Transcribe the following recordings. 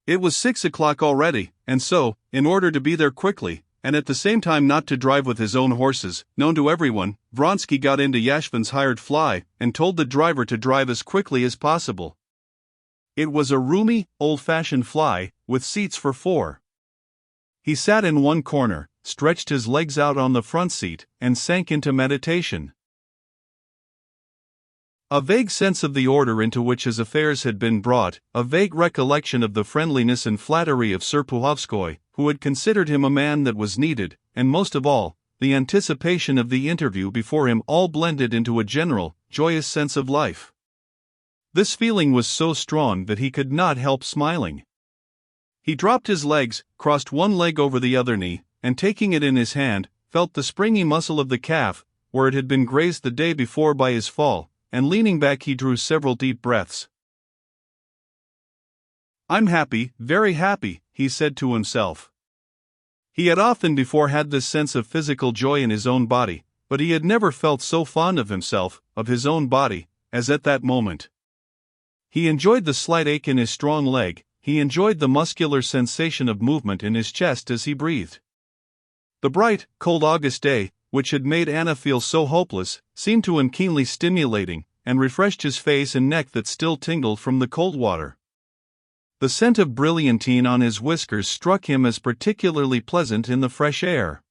It was 6 o'clock already, and so, in order to be there quickly, and at the same time not to drive with his own horses, known to everyone, Vronsky got into Yashvin's hired fly, and told the driver to drive as quickly as possible. It was a roomy, old-fashioned fly, with seats for 4. He sat in one corner, stretched his legs out on the front seat, and sank into meditation. A vague sense of the order into which his affairs had been brought, a vague recollection of the friendliness and flattery of Serpuhovskoy, who had considered him a man that was needed, and most of all, the anticipation of the interview before him all blended into a general, joyous sense of life. This feeling was so strong that he could not help smiling. He dropped his legs, crossed one leg over the other knee, and taking it in his hand, felt the springy muscle of the calf, where it had been grazed the day before by his fall, and leaning back he drew several deep breaths. "I'm happy, very happy," he said to himself. He had often before had this sense of physical joy in his own body, but he had never felt so fond of himself, of his own body, as at that moment. He enjoyed the slight ache in his strong leg, he enjoyed the muscular sensation of movement in his chest as he breathed. The bright, cold August day, which had made Anna feel so hopeless, seemed to him keenly stimulating, and refreshed his face and neck that still tingled from the cold water. The scent of brilliantine on his whiskers struck him as particularly pleasant in the fresh air.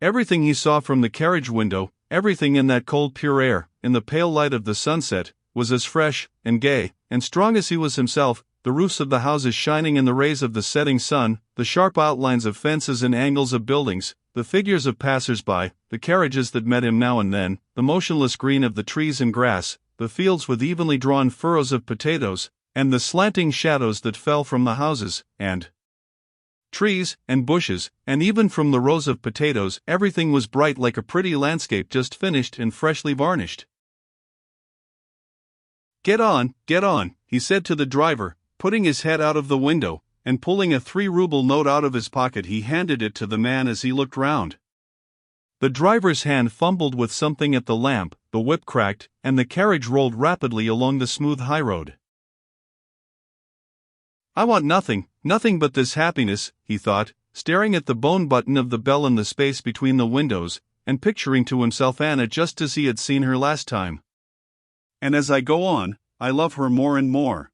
Everything he saw from the carriage window, everything in that cold pure air, in the pale light of the sunset, was as fresh, and gay, and strong as he was himself, the roofs of the houses shining in the rays of the setting sun, the sharp outlines of fences and angles of buildings, the figures of passers-by, the carriages that met him now and then, the motionless green of the trees and grass, the fields with evenly drawn furrows of potatoes, and the slanting shadows that fell from the houses, and trees, and bushes, and even from the rows of potatoes, everything was bright like a pretty landscape just finished and freshly varnished. Get on," he said to the driver, putting his head out of the window, and pulling a 3-ruble note out of his pocket he handed it to the man as he looked round. The driver's hand fumbled with something at the lamp, the whip cracked, and the carriage rolled rapidly along the smooth highroad. "I want nothing but this happiness," he thought, staring at the bone button of the bell in the space between the windows, and picturing to himself Anna just as he had seen her last time. "And as I go on, I love her more and more.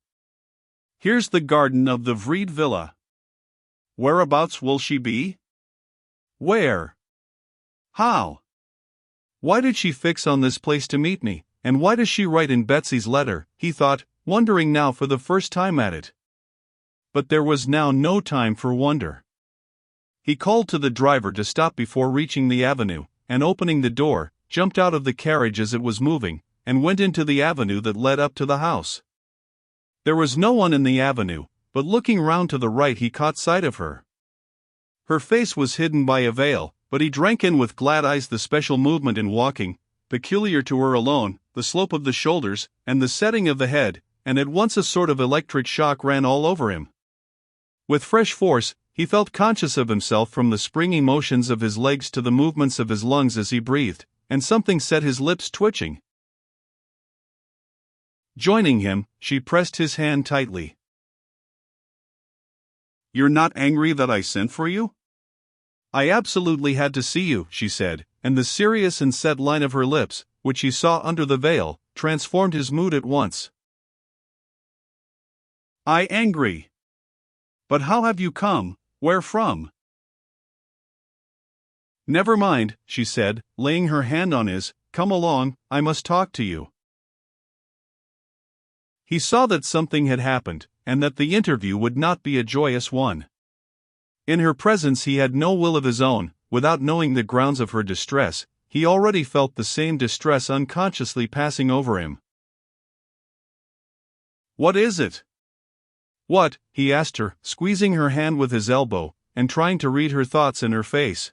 Here's the garden of the Vrede villa. Whereabouts will she be? Where? How? Why did she fix on this place to meet me, and why does she write in Betsy's letter?" he thought, wondering now for the first time at it. But there was now no time for wonder. He called to the driver to stop before reaching the avenue, and opening the door, jumped out of the carriage as it was moving, and went into the avenue that led up to the house. There was no one in the avenue, but looking round to the right he caught sight of her. Her face was hidden by a veil, but he drank in with glad eyes the special movement in walking, peculiar to her alone, the slope of the shoulders, and the setting of the head, and at once a sort of electric shock ran all over him. With fresh force, he felt conscious of himself from the springy motions of his legs to the movements of his lungs as he breathed, and something set his lips twitching. Joining him, she pressed his hand tightly. "You're not angry that I sent for you?" "I absolutely had to see you," she said, and the serious and set line of her lips, which he saw under the veil, transformed his mood at once. "I angry? But how have you come? Where from?" "Never mind," she said, laying her hand on his. "Come along, I must talk to you." He saw that something had happened, and that the interview would not be a joyous one. In her presence he had no will of his own. Without knowing the grounds of her distress, he already felt the same distress unconsciously passing over him. "What is it?" "What?" he asked her, squeezing her hand with his elbow, and trying to read her thoughts in her face.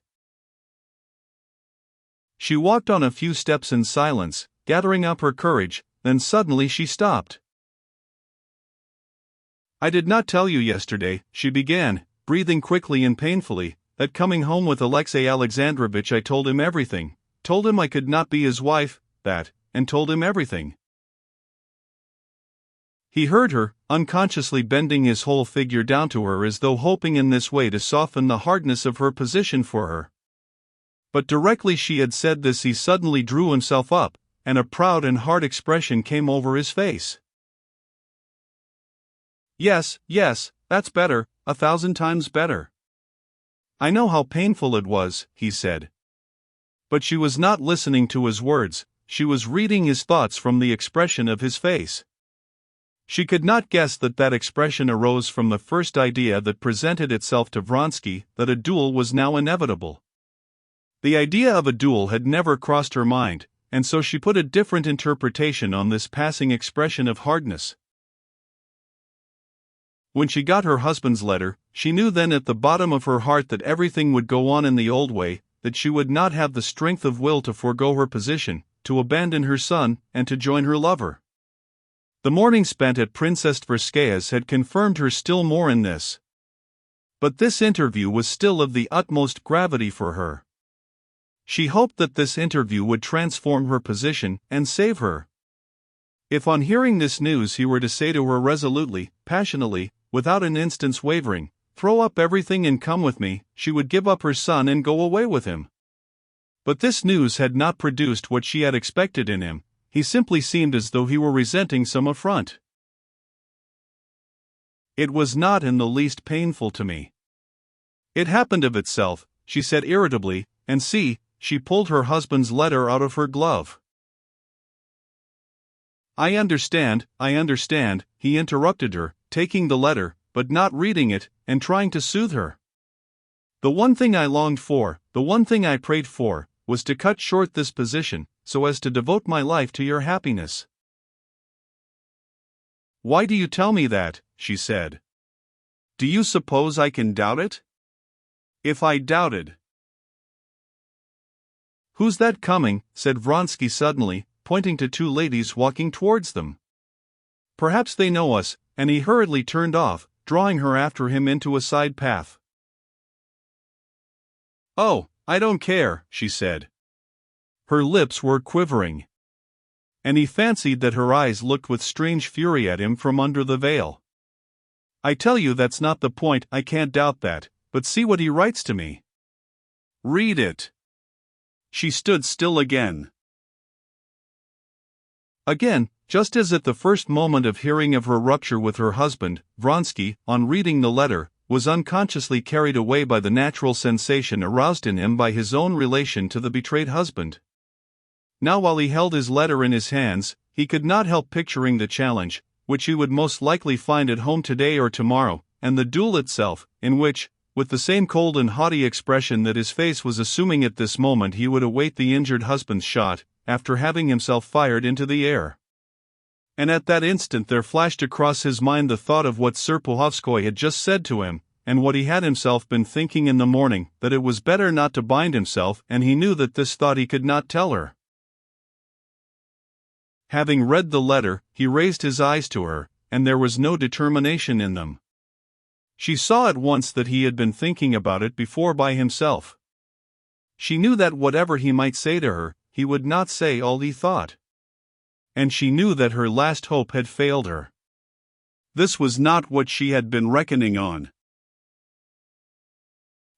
She walked on a few steps in silence, gathering up her courage, then suddenly she stopped. "I did not tell you yesterday," she began, breathing quickly and painfully, "that coming home with Alexey Alexandrovitch I told him everything, told him I could not be his wife, and told him everything." He heard her, unconsciously bending his whole figure down to her as though hoping in this way to soften the hardness of her position for her. But directly she had said this he suddenly drew himself up, and a proud and hard expression came over his face. Yes, that's better, 1,000 times better. I know how painful it was, he said. But she was not listening to his words, she was reading his thoughts from the expression of his face. She could not guess that that expression arose from the first idea that presented itself to Vronsky, that a duel was now inevitable. The idea of a duel had never crossed her mind, and so she put a different interpretation on this passing expression of hardness. When she got her husband's letter, she knew then at the bottom of her heart that everything would go on in the old way, that she would not have the strength of will to forego her position, to abandon her son, and to join her lover. The morning spent at Princess Tverskaya's had confirmed her still more in this. But this interview was still of the utmost gravity for her. She hoped that this interview would transform her position and save her. If on hearing this news he were to say to her resolutely, passionately, without an instant's wavering, "Throw up everything and come with me," she would give up her son and go away with him. But this news had not produced what she had expected in him. He simply seemed as though he were resenting some affront. "It was not in the least painful to me. It happened of itself," she said irritably, and see, she pulled her husband's letter out of her glove. I understand," he interrupted her, taking the letter, but not reading it, and trying to soothe her. "The one thing I longed for, the one thing I prayed for, was to cut short this position, so as to devote my life to your happiness." "Why do you tell me that?" she said. "Do you suppose I can doubt it? If I doubted—" "Who's that coming?" said Vronsky suddenly, pointing to two ladies walking towards them. "Perhaps they know us," and he hurriedly turned off, drawing her after him into a side path. "Oh, I don't care," she said. Her lips were quivering. And he fancied that her eyes looked with strange fury at him from under the veil. "I tell you that's not the point, I can't doubt that, but see what he writes to me." "Read it." She stood still again. Again, just as at the first moment of hearing of her rupture with her husband, Vronsky, on reading the letter, was unconsciously carried away by the natural sensation aroused in him by his own relation to the betrayed husband. Now while he held his letter in his hands, he could not help picturing the challenge, which he would most likely find at home today or tomorrow, and the duel itself, in which, with the same cold and haughty expression that his face was assuming at this moment, he would await the injured husband's shot, after having himself fired into the air. And at that instant there flashed across his mind the thought of what Serpuhovskoy had just said to him, and what he had himself been thinking in the morning, that it was better not to bind himself, and he knew that this thought he could not tell her. Having read the letter, he raised his eyes to her, and there was no determination in them. She saw at once that he had been thinking about it before by himself. She knew that whatever he might say to her, he would not say all he thought. And she knew that her last hope had failed her. This was not what she had been reckoning on.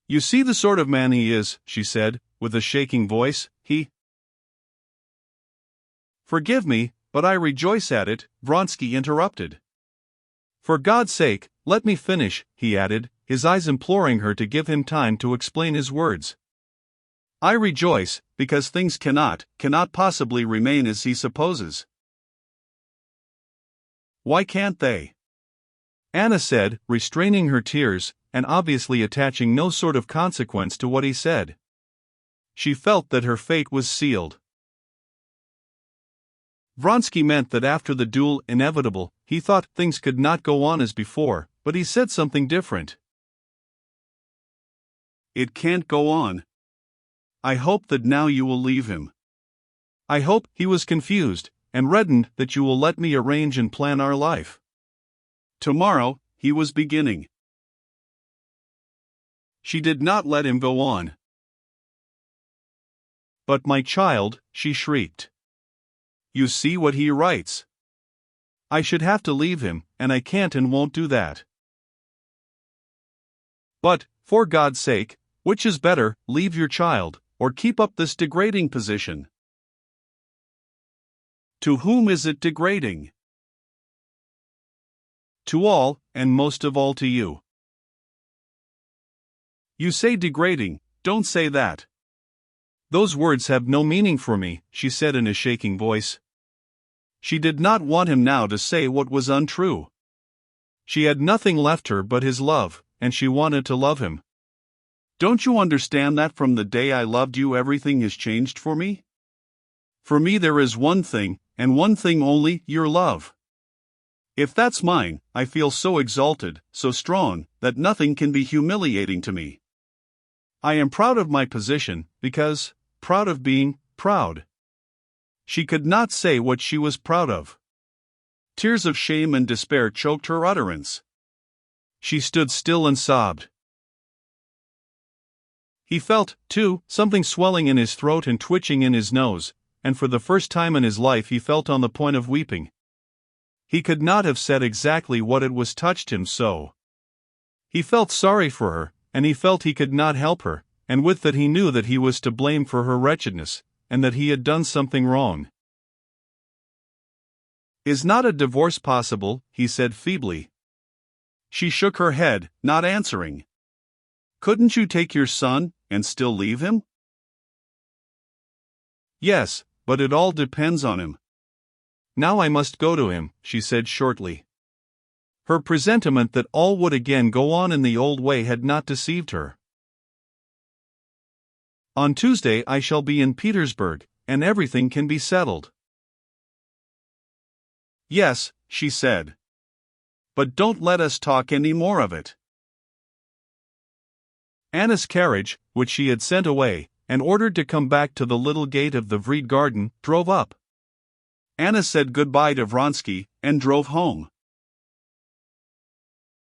"You see the sort of man he is," she said, with a shaking voice, "he—" "Forgive me, but I rejoice at it," Vronsky interrupted. "For God's sake, let me finish," he added, his eyes imploring her to give him time to explain his words. "I rejoice, because things cannot possibly remain as he supposes." "Why can't they?" Anna said, restraining her tears, and obviously attaching no sort of consequence to what he said. She felt that her fate was sealed. Vronsky meant that after the duel inevitable, he thought things could not go on as before, but he said something different. "It can't go on. I hope that now you will leave him. I hope," he was confused, and reddened, "that you will let me arrange and plan our life." "Tomorrow," he was beginning. She did not let him go on. "But my child," she shrieked. "You see what he writes. I should have to leave him, and I can't and won't do that. But, for God's sake, which is better, leave your child, or keep up this degrading position? To whom is it degrading? To all, and most of all to you. You say degrading, don't say that. Those words have no meaning for me, she said in a shaking voice. She did not want him now to say what was untrue. She had nothing left her but his love, and she wanted to love him. Don't you understand that from the day I loved you everything has changed for me? For me there is one thing, and one thing only, your love. If that's mine, I feel so exalted, so strong, that nothing can be humiliating to me. I am proud of my position, because, proud of being, proud. She could not say what she was proud of. Tears of shame and despair choked her utterance. She stood still and sobbed. He felt, too, something swelling in his throat and twitching in his nose, and for the first time in his life he felt on the point of weeping. He could not have said exactly what it was touched him so. He felt sorry for her, and he felt he could not help her, and with that he knew that he was to blame for her wretchedness, and that he had done something wrong. Is not a divorce possible? He said feebly. She shook her head, not answering. Couldn't you take your son, and still leave him? Yes, but it all depends on him. Now I must go to him, she said shortly. Her presentiment that all would again go on in the old way had not deceived her. On Tuesday I shall be in Petersburg, and everything can be settled. Yes, she said. But don't let us talk any more of it. Anna's carriage, which she had sent away, and ordered to come back to the little gate of the Vrede garden, drove up. Anna said goodbye to Vronsky, and drove home.